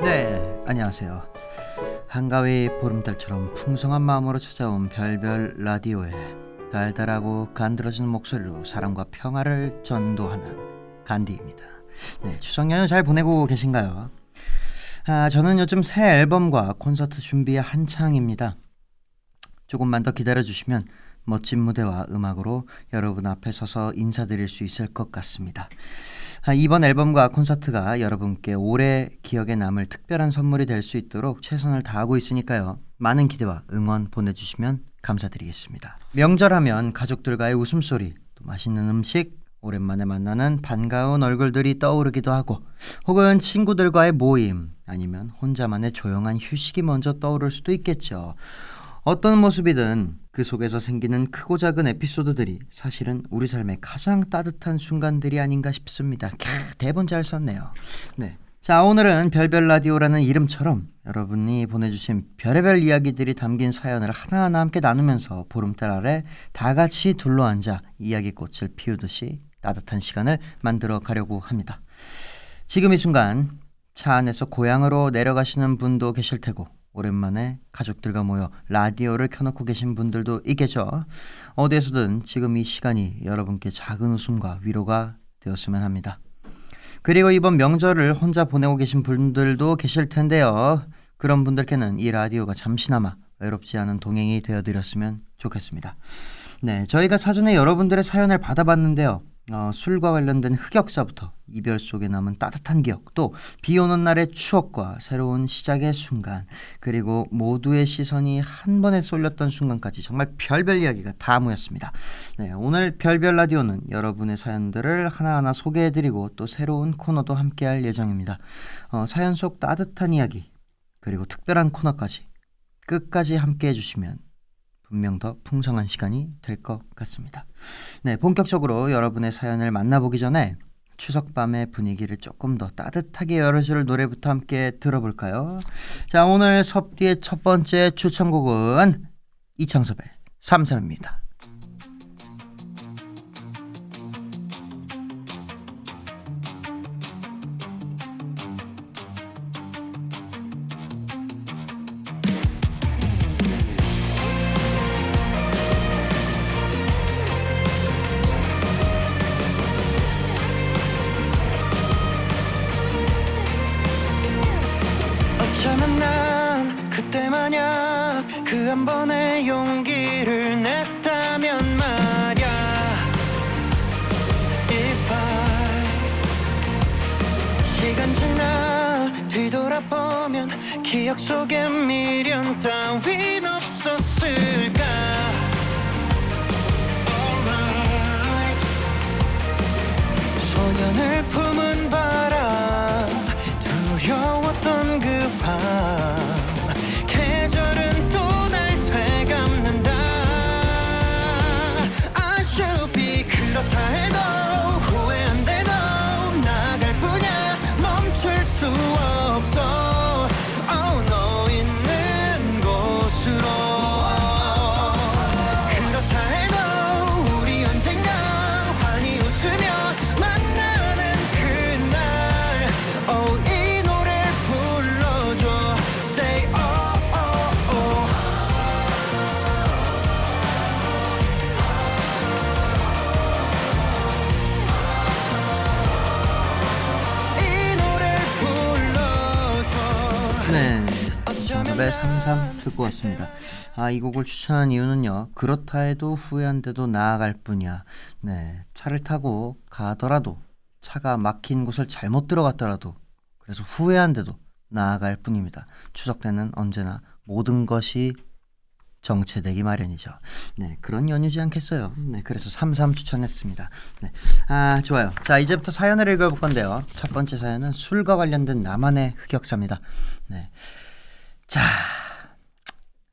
네, 안녕하세요. 한가위 보름달처럼 풍성한 마음으로 찾아온 별별 라디오에 달달하고 간드러지는 목소리로 사랑과 평화를 전도하는 간디입니다. 네, 추석 연휴 잘 보내고 계신가요? 저는 요즘 새 앨범과 콘서트 준비에 한창입니다. 조금만 더 기다려주시면 멋진 무대와 음악으로 여러분 앞에 서서 인사드릴 수 있을 것 같습니다. 이번 앨범과 콘서트가 여러분께 오래 기억에 남을 특별한 선물이 될 수 있도록 최선을 다하고 있으니까요. 많은 기대와 응원 보내주시면 감사드리겠습니다. 명절하면 가족들과의 웃음소리, 또 맛있는 음식, 오랜만에 만나는 반가운 얼굴들이 떠오르기도 하고, 혹은 친구들과의 모임, 아니면 혼자만의 조용한 휴식이 먼저 떠오를 수도 있겠죠. 어떤 모습이든 그 속에서 생기는 크고 작은 에피소드들이 사실은 우리 삶의 가장 따뜻한 순간들이 아닌가 싶습니다. 대본 잘 썼네요. 네. 자, 오늘은 별별 라디오라는 이름처럼 여러분이 보내주신 별의별 이야기들이 담긴 사연을 하나하나 함께 나누면서 보름달 아래 다 같이 둘러앉아 이야기꽃을 피우듯이 따뜻한 시간을 만들어 가려고 합니다. 지금 이 순간 차 안에서 고향으로 내려가시는 분도 계실 테고, 오랜만에 가족들과 모여 라디오를 켜놓고 계신 분들도 있겠죠. 어디에서든 지금 이 시간이 여러분께 작은 웃음과 위로가 되었으면 합니다. 그리고 이번 명절을 혼자 보내고 계신 분들도 계실 텐데요. 그런 분들께는 이 라디오가 잠시나마 외롭지 않은 동행이 되어드렸으면 좋겠습니다. 네, 저희가 사전에 여러분들의 사연을 받아봤는데요. 술과 관련된 흑역사부터 이별 속에 남은 따뜻한 기억, 또 비오는 날의 추억과 새로운 시작의 순간, 그리고 모두의 시선이 한 번에 쏠렸던 순간까지 정말 별별 이야기가 다 모였습니다. 네, 오늘 별별 라디오는 여러분의 사연들을 하나하나 소개해드리고 또 새로운 코너도 함께할 예정입니다. 사연 속 따뜻한 이야기, 그리고 특별한 코너까지 끝까지 함께해 주시면 분명 더 풍성한 시간이 될 것 같습니다. 네, 본격적으로 여러분의 사연을 만나보기 전에 추석 밤의 분위기를 조금 더 따뜻하게 열어줄 노래부터 함께 들어볼까요? 자, 오늘 섭디의 첫 번째 추천곡은 이창섭의 삼삼입니다. 어쩌면 난 그때 마냥 그 한 번의 용기를 냈다면 말야. If I 시간 지나 뒤돌아보면 기억 속에 미련 따윈 없었을까. Alright. 소년을 품은 바람, 두려웠던 그 밤, 계절은 또 날 되감는다. I should be 그렇다 해도 후회 안 돼도 나갈 뿐이야. 멈출 수 없어. 너 있는 곳으로. 그렇다 해도 우리 언젠가 환히 웃으며 만나는 그날. 이 노래를 불러줘. Say oh oh oh. 이 노래를 불러줘. 네, 이창섭의 삼삼 듣고 왔습니다. 이 곡을 추천한 이유는요, 그렇다 해도 후회 안 돼도 나아갈 뿐이야. 네, 차를 타고 가더라도, 차가 막힌 곳을 잘못 들어갔더라도, 그래서 후회 안 돼도 나아갈 뿐입니다. 추석 때는 언제나 모든 것이 정체되기 마련이죠. 네, 그런 연휴지 않겠어요. 네, 그래서 삼삼 추천했습니다. 네, 좋아요. 자, 이제부터 사연을 읽어볼 건데요. 첫 번째 사연은 술과 관련된 나만의 흑역사입니다. 네, 자,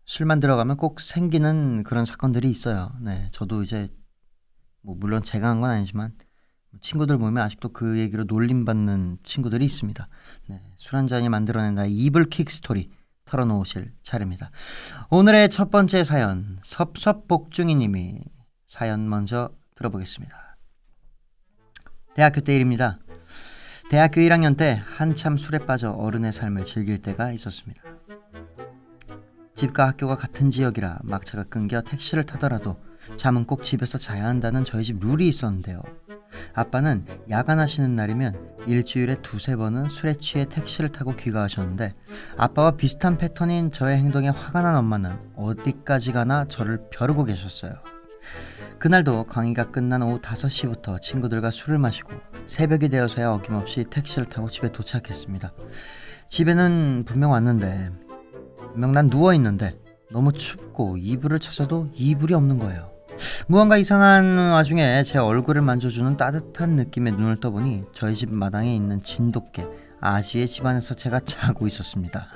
술만 들어가면 꼭 생기는 그런 사건들이 있어요. 네, 저도 이제 물론 제가 한 건 아니지만 친구들 모이면 아직도 그 얘기로 놀림받는 친구들이 있습니다. 네, 술 한 잔이 만들어낸 나의 이불킥 스토리 털어놓으실 차례입니다. 오늘의 첫 번째 사연, 섭섭복중이 님이 사연 먼저 들어보겠습니다. 대학교 때 일입니다. 대학교 1학년 때 한참 술에 빠져 어른의 삶을 즐길 때가 있었습니다. 집과 학교가 같은 지역이라 막차가 끊겨 택시를 타더라도 잠은 꼭 집에서 자야 한다는 저희 집 룰이 있었는데요. 아빠는 야간하시는 날이면 일주일에 2-3번은 술에 취해 택시를 타고 귀가하셨는데, 아빠와 비슷한 패턴인 저의 행동에 화가 난 엄마는 어디까지 가나 저를 벼르고 계셨어요. 그날도 강의가 끝난 오후 5시부터 친구들과 술을 마시고 새벽이 되어서야 어김없이 택시를 타고 집에 도착했습니다. 집에는 분명 왔는데, 분명 난 누워있는데 너무 춥고 이불을 찾아도 이불이 없는 거예요. 무언가 이상한 와중에 제 얼굴을 만져주는 따뜻한 느낌에 눈을 떠보니 저희 집 마당에 있는 진돗개 아지의 집안에서 제가 자고 있었습니다.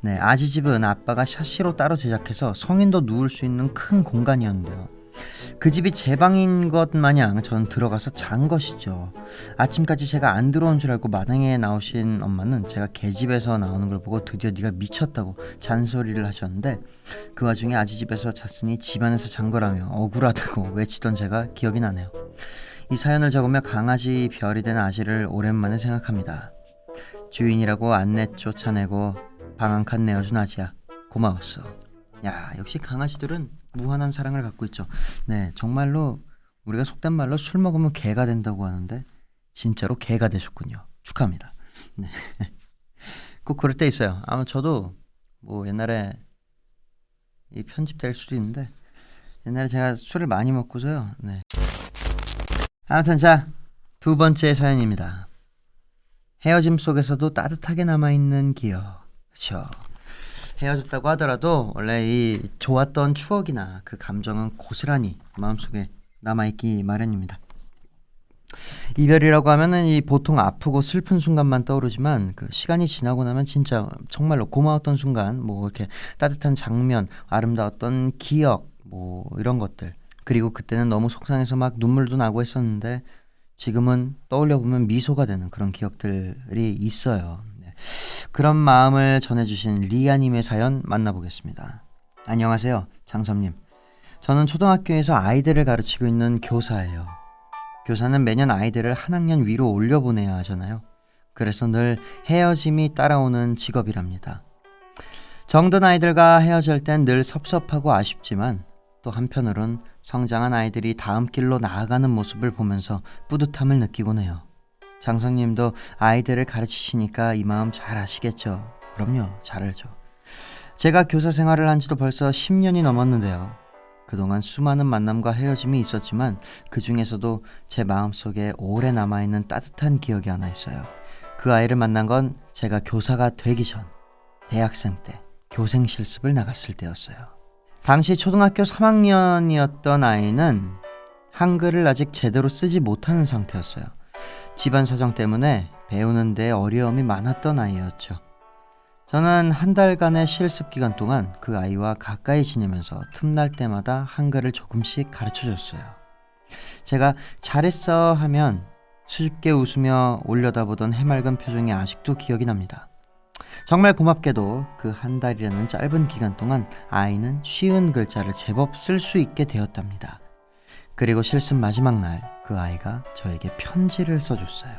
네, 아지 집은 아빠가 샤시로 따로 제작해서 성인도 누울 수 있는 큰 공간이었는데요. 그 집이 제 방인 것 마냥 전 들어가서 잔 것이죠. 아침까지 제가 안 들어온 줄 알고 마당에 나오신 엄마는 제가 개집에서 나오는 걸 보고 드디어 네가 미쳤다고 잔소리를 하셨는데, 그 와중에 아지 집에서 잤으니 집안에서 잔 거라며 억울하다고 외치던 제가 기억이 나네요. 이 사연을 적으며 강아지 별이 된 아지를 오랜만에 생각합니다. 주인이라고 안내 쫓아내고 방 한 칸 내어준 아지야, 고마웠어. 야, 역시 강아지들은 무한한 사랑을 갖고 있죠. 네, 정말로 우리가 속된 말로 술 먹으면 개가 된다고 하는데 진짜로 개가 되셨군요. 축하합니다. 네. 꼭 그럴 때 있어요. 아마 저도 뭐 옛날에 이 편집될 수도 있는데, 옛날에 제가 술을 많이 먹고서요. 네. 아무튼 자, 2번째 사연입니다. 헤어짐 속에서도 따뜻하게 남아있는 기억. 그렇죠. 헤어졌다고 하더라도 원래 이 좋았던 추억이나 그 감정은 고스란히 마음속에 남아있기 마련입니다. 이별이라고 하면은 이 보통 아프고 슬픈 순간만 떠오르지만, 그 시간이 지나고 나면 진짜 정말로 고마웠던 순간, 뭐 이렇게 따뜻한 장면, 아름다웠던 기억, 뭐 이런 것들, 그리고 그때는 너무 속상해서 막 눈물도 나고 했었는데 지금은 떠올려 보면 미소가 되는 그런 기억들이 있어요. 그런 마음을 전해주신 리아님의 사연 만나보겠습니다. 안녕하세요, 장섭님. 저는 초등학교에서 아이들을 가르치고 있는 교사예요. 교사는 매년 아이들을 한 학년 위로 올려보내야 하잖아요. 그래서 늘 헤어짐이 따라오는 직업이랍니다. 정든 아이들과 헤어질 땐 늘 섭섭하고 아쉽지만, 또 한편으론 성장한 아이들이 다음 길로 나아가는 모습을 보면서 뿌듯함을 느끼곤 해요. 장성님도 아이들을 가르치시니까 이 마음 잘 아시겠죠? 그럼요, 잘 알죠. 제가 교사 생활을 한 지도 벌써 10년이 넘었는데요. 그동안 수많은 만남과 헤어짐이 있었지만 그 중에서도 제 마음속에 오래 남아있는 따뜻한 기억이 하나 있어요. 그 아이를 만난 건 제가 교사가 되기 전 대학생 때 교생 실습을 나갔을 때였어요. 당시 초등학교 3학년이었던 아이는 한글을 아직 제대로 쓰지 못하는 상태였어요. 집안 사정 때문에 배우는 데 어려움이 많았던 아이였죠. 저는 한 달간의 실습 기간 동안 그 아이와 가까이 지내면서 틈날 때마다 한글을 조금씩 가르쳐줬어요. 제가 잘했어 하면 수줍게 웃으며 올려다보던 해맑은 표정이 아직도 기억이 납니다. 정말 고맙게도 그 한 달이라는 짧은 기간 동안 아이는 쉬운 글자를 제법 쓸 수 있게 되었답니다. 그리고 실습 마지막 날 그 아이가 저에게 편지를 써줬어요.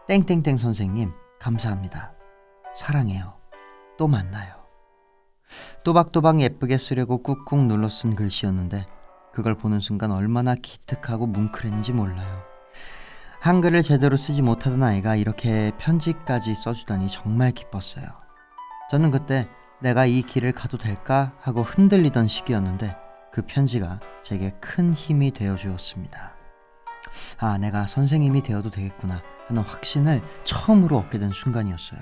땡땡땡 선생님, 감사합니다. 사랑해요. 또 만나요. 또박또박 예쁘게 쓰려고 꾹꾹 눌러 쓴 글씨였는데, 그걸 보는 순간 얼마나 기특하고 뭉클했는지 몰라요. 한글을 제대로 쓰지 못하던 아이가 이렇게 편지까지 써주다니 정말 기뻤어요. 저는 그때 내가 이 길을 가도 될까 하고 흔들리던 시기였는데, 그 편지가 제게 큰 힘이 되어주었습니다. 아, 내가 선생님이 되어도 되겠구나 하는 확신을 처음으로 얻게 된 순간이었어요.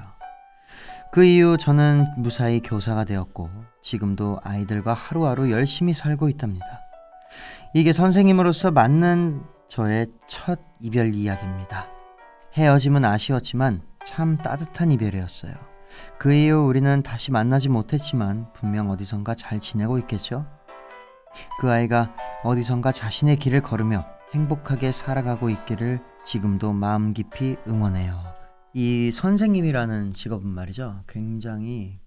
그 이후 저는 무사히 교사가 되었고 지금도 아이들과 하루하루 열심히 살고 있답니다. 이게 선생님으로서 맞는 저의 첫 이별 이야기입니다. 헤어짐은 아쉬웠지만 참 따뜻한 이별이었어요. 그 이후 우리는 다시 만나지 못했지만 분명 어디선가 잘 지내고 있겠죠? 그 아이가 어디선가 자신의 길을 걸으며 행복하게 살아가고 있기를 지금도 마음 깊이 응원해요. 이 선생님이라는 직업은 말이죠, 굉장히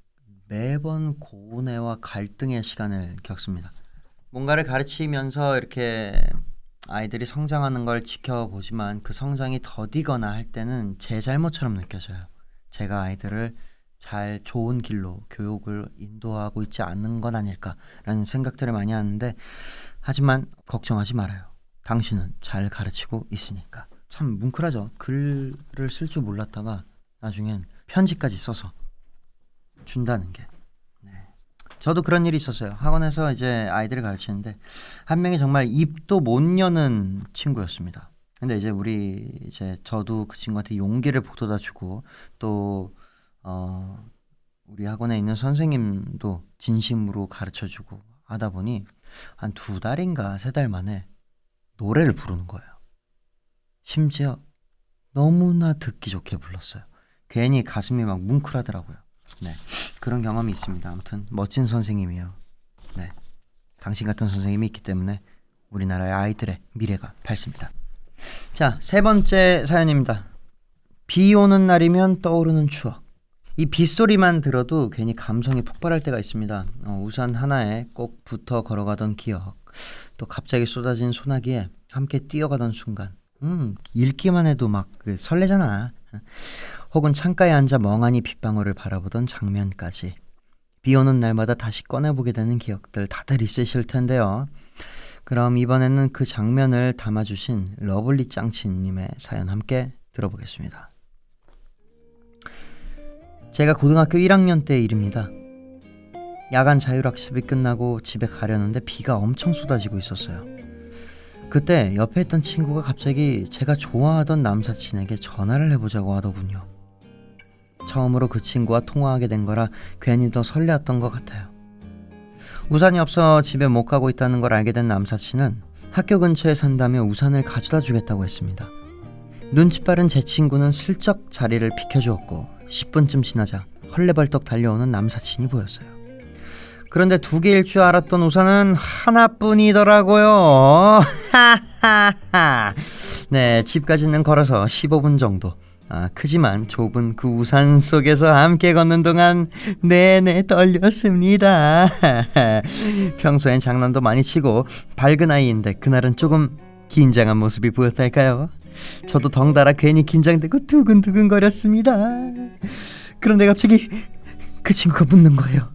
매번 고뇌와 갈등의 시간을 겪습니다. 뭔가를 가르치면서 이렇게 아이들이 성장하는 걸 지켜보지만 그 성장이 더디거나 할 때는 제 잘못처럼 느껴져요. 제가 아이들을 잘 좋은 길로 교육을 인도하고 있지 않는 건 아닐까라는 생각들을 많이 하는데, 하지만 걱정하지 말아요. 당신은 잘 가르치고 있으니까. 참 뭉클하죠. 글을 쓸 줄 몰랐다가 나중엔 편지까지 써서 준다는 게. 네. 저도 그런 일이 있었어요. 학원에서 이제 아이들을 가르치는데 한 명이 정말 입도 못 여는 친구였습니다. 근데 이제 저도 그 친구한테 용기를 북돋아 주고, 또 우리 학원에 있는 선생님도 진심으로 가르쳐 주고 하다 보니 한 2달인가 3달 만에 노래를 부르는 거예요. 심지어 너무나 듣기 좋게 불렀어요. 괜히 가슴이 막 뭉클하더라고요. 네, 그런 경험이 있습니다. 아무튼 멋진 선생님이에요. 네, 당신 같은 선생님이 있기 때문에 우리나라의 아이들의 미래가 밝습니다. 자, 3번째 사연입니다. 비 오는 날이면 떠오르는 추억. 이 빗소리만 들어도 괜히 감성이 폭발할 때가 있습니다. 우산 하나에 꼭 붙어 걸어가던 기억, 또 갑자기 쏟아진 소나기에 함께 뛰어가던 순간, 읽기만 해도 막 설레잖아. 혹은 창가에 앉아 멍하니 빗방울을 바라보던 장면까지. 비 오는 날마다 다시 꺼내보게 되는 기억들 다들 있으실 텐데요. 그럼 이번에는 그 장면을 담아주신 러블리 짱치님의 사연 함께 들어보겠습니다. 제가 고등학교 1학년 때 일입니다. 야간 자율학습이 끝나고 집에 가려는데 비가 엄청 쏟아지고 있었어요. 그때 옆에 있던 친구가 갑자기 제가 좋아하던 남사친에게 전화를 해보자고 하더군요. 처음으로 그 친구와 통화하게 된 거라 괜히 더 설레었던 것 같아요. 우산이 없어 집에 못 가고 있다는 걸 알게 된 남사친은 학교 근처에 산다며 우산을 가져다 주겠다고 했습니다. 눈치 빠른 제 친구는 슬쩍 자리를 비켜주었고 10분쯤 지나자 헐레벌떡 달려오는 남사친이 보였어요. 그런데 2개일 줄 알았던 우산은 하나뿐이더라고요. 네, 집까지는 걸어서 15분 정도. 크지만 좁은 그 우산 속에서 함께 걷는 동안 내내 떨렸습니다. 평소엔 장난도 많이 치고 밝은 아이인데 그날은 조금 긴장한 모습이 보였달까요? 저도 덩달아 괜히 긴장되고 두근두근 거렸습니다. 그런데 갑자기 그 친구가 묻는 거예요.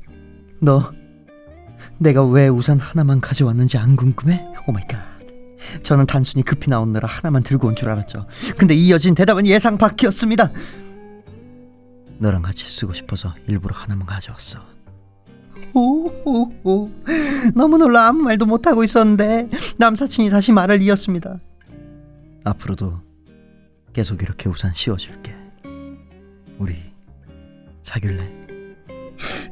너 내가 왜 우산 하나만 가져왔는지 안 궁금해? 오마이갓. 저는 단순히 급히 나오느라 하나만 들고 온 줄 알았죠. 근데 이어진 대답은 예상 밖이었습니다. 너랑 같이 쓰고 싶어서 일부러 하나만 가져왔어. 오, 너무 놀라 아무 말도 못하고 있었는데 남사친이 다시 말을 이었습니다. 앞으로도 계속 이렇게 우산 씌워줄게. 우리 사귈래?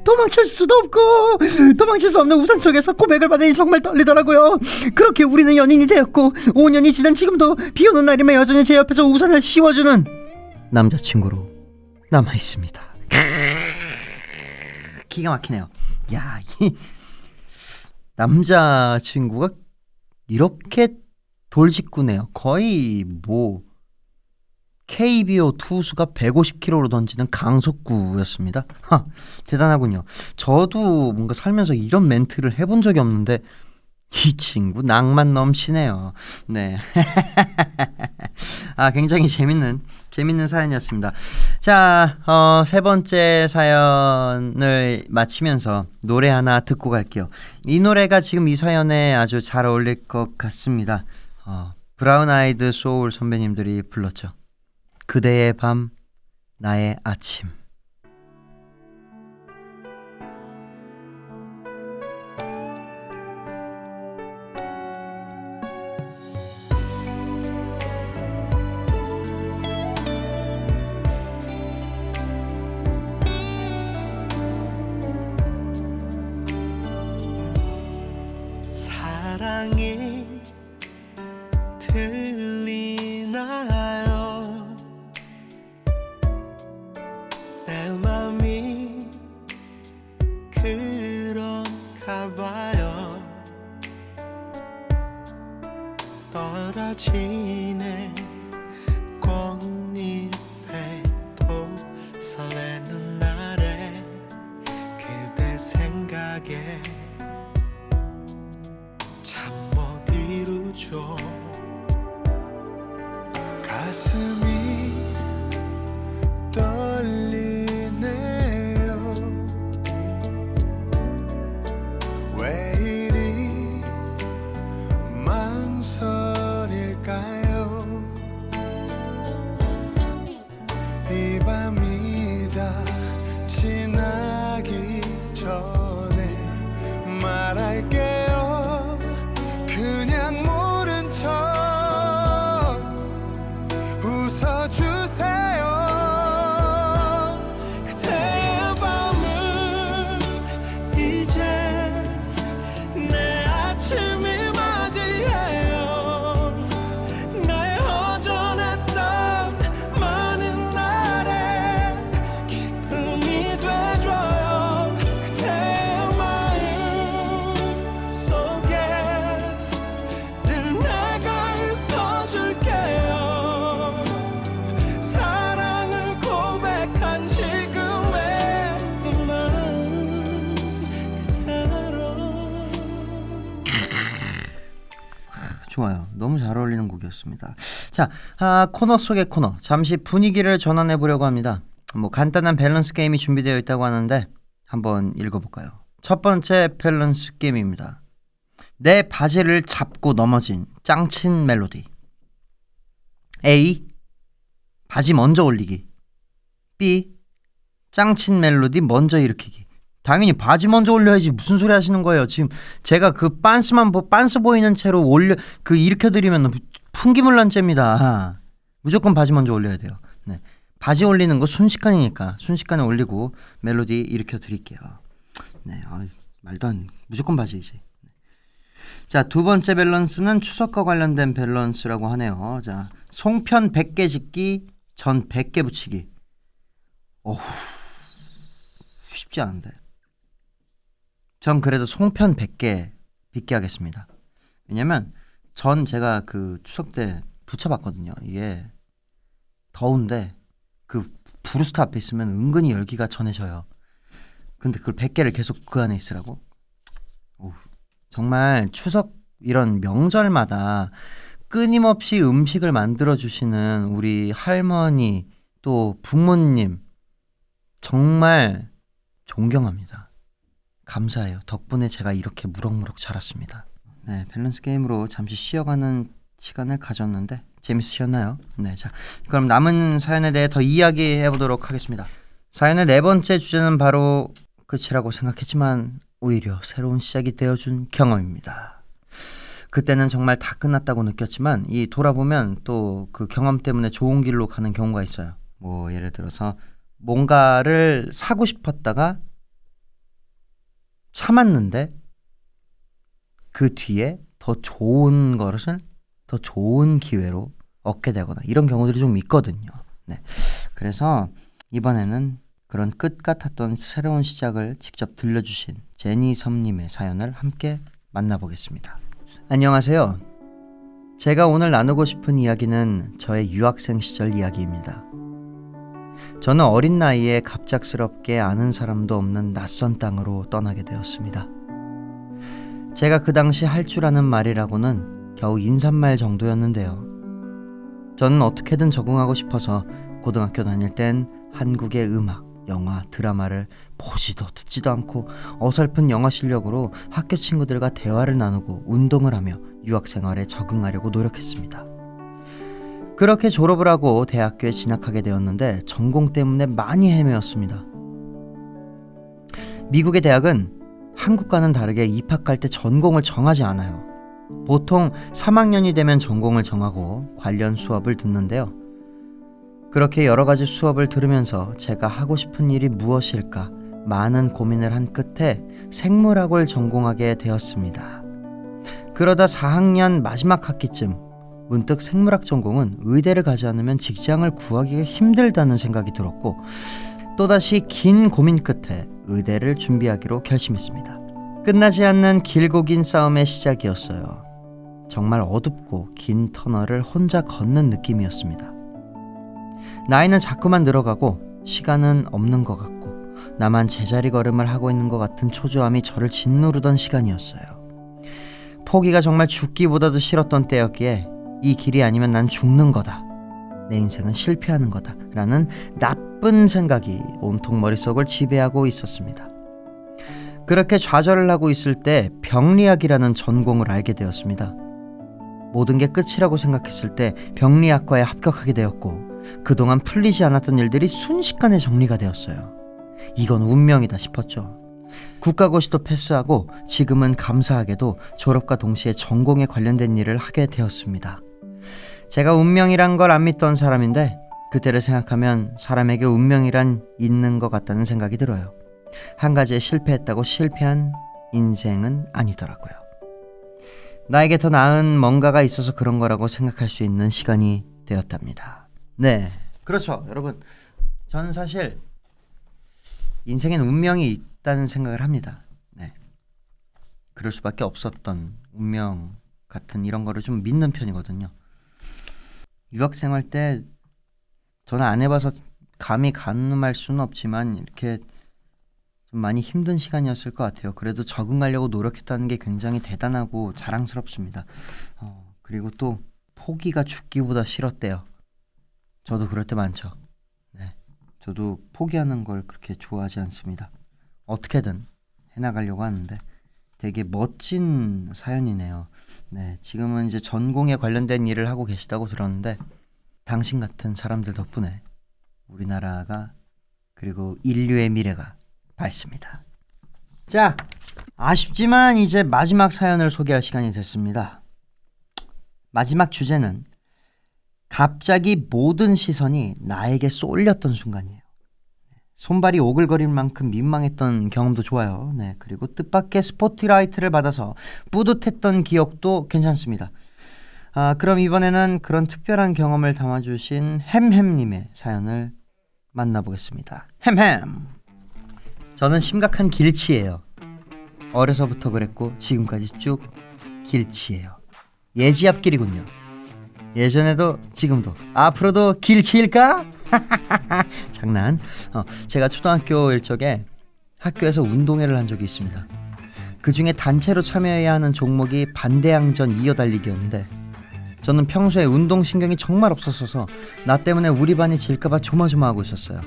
도망칠 수도 없고 도망칠 수 없는 우산 속에서 고백을 받으니 정말 떨리더라고요. 그렇게 우리는 연인이 되었고 5년이 지난 지금도 비 오는 날이면 여전히 제 옆에서 우산을 씌워주는 남자친구로 남아있습니다. 기가 막히네요. 야, 이 남자친구가 이렇게 돌직구네요. 거의 뭐 KBO 투수가 150km로 던지는 강속구였습니다. 대단하군요. 저도 뭔가 살면서 이런 멘트를 해본 적이 없는데 이 친구 낭만 넘치네요. 네. 굉장히 재밌는 사연이었습니다. 자, 3번째 사연을 마치면서 노래 하나 듣고 갈게요. 이 노래가 지금 이 사연에 아주 잘 어울릴 것 같습니다. 브라운 아이드 소울 선배님들이 불렀죠. 그대의 밤, 나의 아침. 사랑이 들리나요? 내 맘이 그런가 봐요. 떨어지네 꽃잎에도 설레는 날에 그대 생각에 참 못 이루죠. 떠나기 전에 말할게요. 그냥 모른 척 웃어주세요. 그대의 밤을 이제 내 아침이 맞이해요. 나의 허전했던 많은 날에 기쁨이 돼줘요. 그대의 마음 속에 늘 내가 있어줄게요. 사랑을 고백한 지금의 이 마음 그대로. 좋아요. 너무 잘 어울리는 곡이었습니다. 자, 코너 속의 코너. 잠시 분위기를 전환해 보려고 합니다. 뭐 간단한 밸런스 게임이 준비되어 있다고 하는데 한번 읽어볼까요? 첫 번째 밸런스 게임입니다. 내 바지를 잡고 넘어진 짱친 멜로디. A. 바지 먼저 올리기. B. 짱친 멜로디 먼저 일으키기. 당연히 바지 먼저 올려야지. 무슨 소리 하시는 거예요? 지금 제가 그 빤스 보이는 채로 일으켜드리면 풍기물 난죄입니다. 무조건 바지 먼저 올려야 돼요. 네. 바지 올리는 거 순식간이니까 순식간에 올리고 멜로디 일으켜드릴게요. 네, 말도 안, 무조건 바지이지. 자, 두 번째 밸런스는 추석과 관련된 밸런스라고 하네요. 자, 송편 100개 짓기, 전 100개 붙이기. 어후, 쉽지 않은데. 전 그래도 송편 100개 빚게 하겠습니다. 왜냐면 전 제가 그 추석 때 붙여봤거든요. 이게 더운데 그 브루스터 앞에 있으면 은근히 열기가 전해져요. 근데 그걸 100개를 계속 그 안에 있으라고? 오, 정말 추석 이런 명절마다 끊임없이 음식을 만들어주시는 우리 할머니 또 부모님 정말 존경합니다. 감사해요. 덕분에 제가 이렇게 무럭무럭 자랐습니다. 네, 밸런스 게임으로 잠시 쉬어가는 시간을 가졌는데 재밌으셨나요? 네, 자, 그럼 남은 사연에 대해 더 이야기해 보도록 하겠습니다. 사연의 네 번째 주제는 바로 끝이라고 생각했지만 오히려 새로운 시작이 되어준 경험입니다. 그때는 정말 다 끝났다고 느꼈지만 이 돌아보면 또 그 경험 때문에 좋은 길로 가는 경우가 있어요. 뭐 예를 들어서 뭔가를 사고 싶었다가 참았는데 그 뒤에 더 좋은 것을 더 좋은 기회로 얻게 되거나 이런 경우들이 좀 있거든요. 네. 그래서 이번에는 그런 끝 같았던 새로운 시작을 직접 들려주신 제니섬님의 사연을 함께 만나보겠습니다. 안녕하세요. 제가 오늘 나누고 싶은 이야기는 저의 유학생 시절 이야기입니다. 저는 어린 나이에 갑작스럽게 아는 사람도 없는 낯선 땅으로 떠나게 되었습니다. 제가 그 당시 할 줄 아는 말이라고는 겨우 인사말 정도였는데요. 저는 어떻게든 적응하고 싶어서 고등학교 다닐 땐 한국의 음악, 영화, 드라마를 보지도 듣지도 않고 어설픈 영어 실력으로 학교 친구들과 대화를 나누고 운동을 하며 유학생활에 적응하려고 노력했습니다. 그렇게 졸업을 하고 대학교에 진학하게 되었는데 전공 때문에 많이 헤매었습니다. 미국의 대학은 한국과는 다르게 입학할 때 전공을 정하지 않아요. 보통 3학년이 되면 전공을 정하고 관련 수업을 듣는데요. 그렇게 여러 가지 수업을 들으면서 제가 하고 싶은 일이 무엇일까 많은 고민을 한 끝에 생물학을 전공하게 되었습니다. 그러다 4학년 마지막 학기쯤 문득 생물학 전공은 의대를 가지 않으면 직장을 구하기가 힘들다는 생각이 들었고 또다시 긴 고민 끝에 의대를 준비하기로 결심했습니다. 끝나지 않는 길고 긴 싸움의 시작이었어요. 정말 어둡고 긴 터널을 혼자 걷는 느낌이었습니다. 나이는 자꾸만 늘어가고 시간은 없는 것 같고 나만 제자리 걸음을 하고 있는 것 같은 초조함이 저를 짓누르던 시간이었어요. 포기가 정말 죽기보다도 싫었던 때였기에 이 길이 아니면 난 죽는 거다. 내 인생은 실패하는 거다. 라는 나쁜 생각이 온통 머릿속을 지배하고 있었습니다. 그렇게 좌절을 하고 있을 때 병리학이라는 전공을 알게 되었습니다. 모든 게 끝이라고 생각했을 때 병리학과에 합격하게 되었고 그동안 풀리지 않았던 일들이 순식간에 정리가 되었어요. 이건 운명이다 싶었죠. 국가고시도 패스하고 지금은 감사하게도 졸업과 동시에 전공에 관련된 일을 하게 되었습니다. 제가 운명이란 걸 안 믿던 사람인데 그때를 생각하면 사람에게 운명이란 있는 것 같다는 생각이 들어요. 한 가지에 실패했다고 실패한 인생은 아니더라고요. 나에게 더 나은 뭔가가 있어서 그런 거라고 생각할 수 있는 시간이 되었답니다. 네, 그렇죠. 여러분, 저는 사실 인생엔 운명이 있다는 생각을 합니다. 네, 그럴 수밖에 없었던 운명 같은 이런 거를 좀 믿는 편이거든요. 유학생활 때 저는 안 해봐서 감히 가늠할 수는 없지만 이렇게 좀 많이 힘든 시간이었을 것 같아요. 그래도 적응하려고 노력했다는 게 굉장히 대단하고 자랑스럽습니다. 그리고 또 포기가 죽기보다 싫었대요. 저도 그럴 때 많죠. 네, 저도 포기하는 걸 그렇게 좋아하지 않습니다. 어떻게든 해나가려고 하는데 되게 멋진 사연이네요. 네, 지금은 이제 전공에 관련된 일을 하고 계시다고 들었는데 당신 같은 사람들 덕분에 우리나라가 그리고 인류의 미래가 밝습니다. 자, 아쉽지만 이제 마지막 사연을 소개할 시간이 됐습니다. 마지막 주제는 갑자기 모든 시선이 나에게 쏠렸던 순간이에요. 손발이 오글거릴 만큼 민망했던 경험도 좋아요. 네, 그리고 뜻밖의 스포트라이트를 받아서 뿌듯했던 기억도 괜찮습니다. 그럼 이번에는 그런 특별한 경험을 담아주신 햄햄님의 사연을 만나보겠습니다. 햄햄! 저는 심각한 길치예요. 어려서부터 그랬고 지금까지 쭉 길치예요. 예지 앞길이군요. 예전에도 지금도 앞으로도 길치일까? 장난. 제가 초등학교 일적에 학교에서 운동회를 한 적이 있습니다. 그중에 단체로 참여해야 하는 종목이 반대항전 이어달리기였는데 저는 평소에 운동신경이 정말 없었어서 나 때문에 우리 반이 질까봐 조마조마하고 있었어요.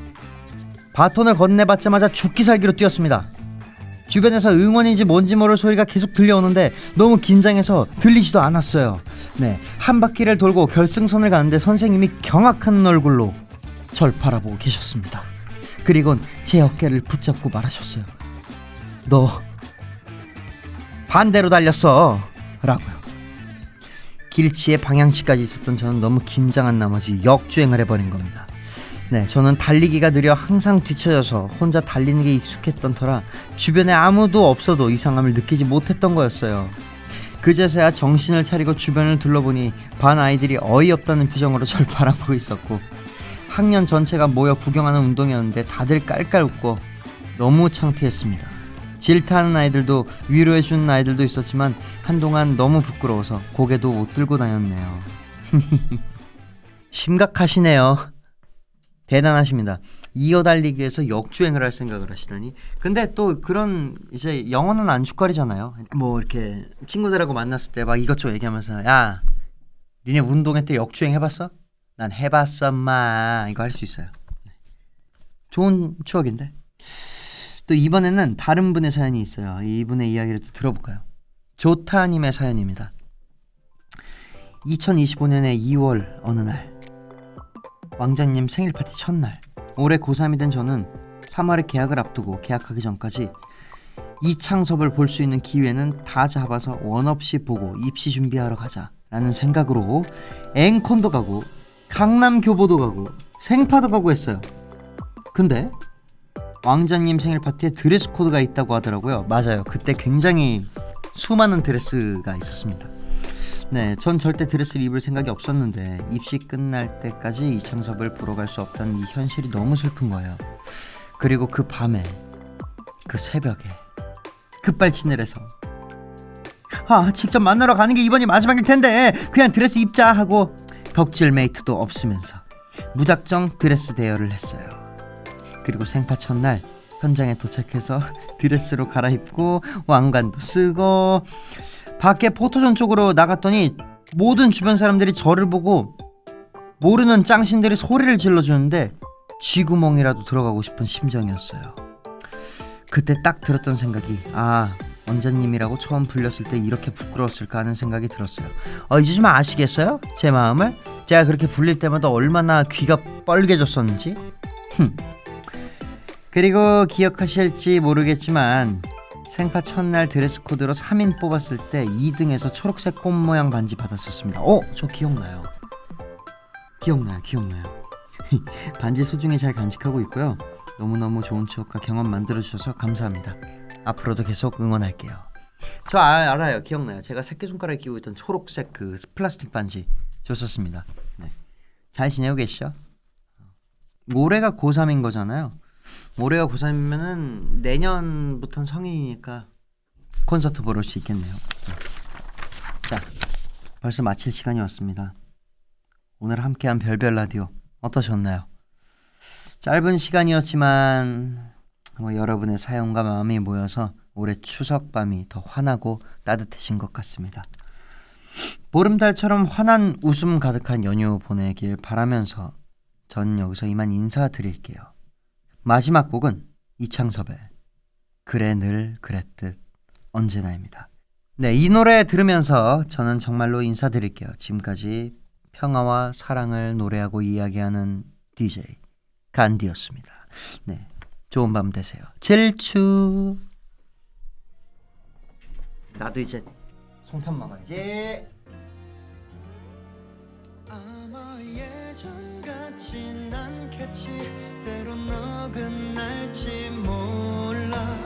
바톤을 건네받자마자 죽기 살기로 뛰었습니다. 주변에서 응원인지 뭔지 모를 소리가 계속 들려오는데 너무 긴장해서 들리지도 않았어요. 네, 한 바퀴를 돌고 결승선을 가는데 선생님이 경악한 얼굴로 절 바라보고 계셨습니다. 그리곤 제 어깨를 붙잡고 말하셨어요. 너 반대로 달렸어 라고요. 길치의 방향치까지 있었던 저는 너무 긴장한 나머지 역주행을 해버린 겁니다. 네, 저는 달리기가 느려 항상 뒤처져서 혼자 달리는 게 익숙했던 터라 주변에 아무도 없어도 이상함을 느끼지 못했던 거였어요. 그제서야 정신을 차리고 주변을 둘러보니 반 아이들이 어이없다는 표정으로 절 바라보고 있었고 학년 전체가 모여 구경하는 운동이었는데 다들 깔깔 웃고 너무 창피했습니다. 질타하는 아이들도 위로해주는 아이들도 있었지만 한동안 너무 부끄러워서 고개도 못 들고 다녔네요. 심각하시네요. 대단하십니다. 이어달리기에서 역주행을 할 생각을 하시다니. 근데 또 그런 이제 영원한 안주거리잖아요. 뭐 이렇게 친구들하고 만났을 때 막 이것저것 얘기하면서 야 니네 운동회 때 역주행 해봤어? 난 해봤어 마 이거 할 수 있어요. 좋은 추억인데. 또 이번에는 다른 분의 사연이 있어요. 이분의 이야기를 또 들어볼까요? 조타님의 사연입니다. 2025년의 2월 어느 날 왕자님 생일 파티 첫날 올해 고3이 된 저는 3월에 계약을 앞두고 계약하기 전까지 이창섭을 볼 수 있는 기회는 다 잡아서 원 없이 보고 입시 준비하러 가자라는 생각으로 앵콘도 가고 강남교보도 가고 생파도 가고 했어요. 근데 왕자님 생일 파티에 드레스 코드가 있다고 하더라고요. 맞아요. 그때 굉장히 수많은 드레스가 있었습니다. 네, 전 절대 드레스를 입을 생각이 없었는데 입시 끝날 때까지 이창섭을 보러 갈 수 없다는 이 현실이 너무 슬픈 거예요. 그리고 그 밤에 그 새벽에 급발진을 해서 직접 만나러 가는 게 이번이 마지막일 텐데 그냥 드레스 입자 하고 덕질 메이트도 없으면서 무작정 드레스 대여를 했어요. 그리고 생파 첫날 현장에 도착해서 드레스로 갈아입고 왕관도 쓰고 밖에 포토존 쪽으로 나갔더니 모든 주변 사람들이 저를 보고 모르는 짱신들이 소리를 질러주는데 쥐구멍이라도 들어가고 싶은 심정이었어요. 그때 딱 들었던 생각이 원자님이라고 처음 불렸을 때 이렇게 부끄러웠을까 하는 생각이 들었어요. 이제 좀 아시겠어요? 제 마음을? 제가 그렇게 불릴 때마다 얼마나 귀가 뻘개졌었는지? 그리고 기억하실지 모르겠지만 생파 첫날 드레스 코드로 3인 뽑았을 때 2등에서 초록색 꽃 모양 반지 받았었습니다. 저 기억나요. 반지 소중히 잘 간직하고 있고요. 너무너무 좋은 추억과 경험 만들어주셔서 감사합니다. 앞으로도 계속 응원할게요. 저 알아요. 기억나요. 제가 새끼손가락에 끼고 있던 초록색 그 플라스틱 반지 줬었습니다. 네. 잘 지내고 계시죠? 올해가 고3인 거잖아요. 올해가 고3이면은 내년부터는 성인이니까 콘서트 보러 올 수 있겠네요. 자, 벌써 마칠 시간이 왔습니다. 오늘 함께한 별별 라디오 어떠셨나요? 짧은 시간이었지만 여러분의 사연과 마음이 모여서 올해 추석 밤이 더 환하고 따뜻해진 것 같습니다. 보름달처럼 환한 웃음 가득한 연휴 보내길 바라면서 전 여기서 이만 인사드릴게요. 마지막 곡은 이창섭의 그래 늘 그랬듯 언제나입니다. 네, 이 노래 들으면서 저는 정말로 인사드릴게요. 지금까지 평화와 사랑을 노래하고 이야기하는 DJ 간디였습니다. 네, 좋은 밤 되세요. 질추. 나도 이제 송편 먹어야지. 아마 예전 같진 않겠지. 때론 어긋날지 몰라.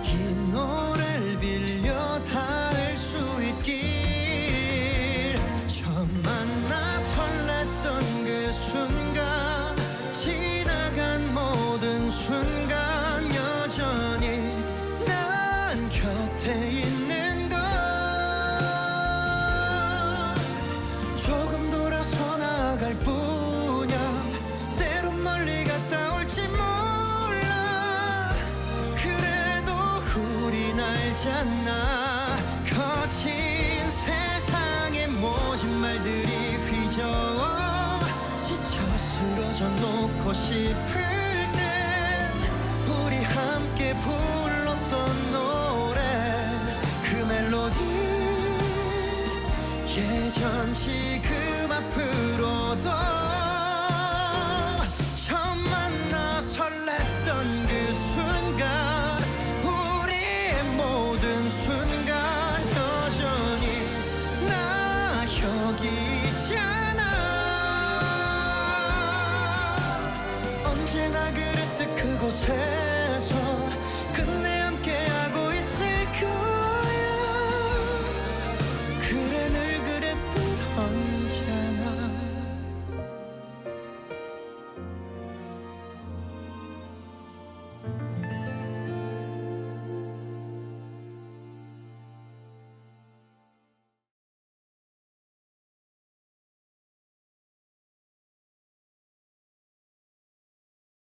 이 노래를 빌려 닿을 수 있길. 처음 만나 설렜던 그 순간, 지나간 모든 순간 여전히 난 곁에 있는 걸. 조금 돌아서 나갈 뿐이야. 때론 멀리 갔다 올지 몰라. 그래도 우린 알잖아. 거친 세상의 모진 말들이 휘저어 지쳐 쓰러져 놓고 싶을 땐 우리 함께 불렀던 노래, 그 멜로디 예전 지금 앞으로도. 처음 만나 설렜던 그 순간, 우리의 모든 순간 여전히 나 여기 있잖아. 언제나 그랬듯 그곳에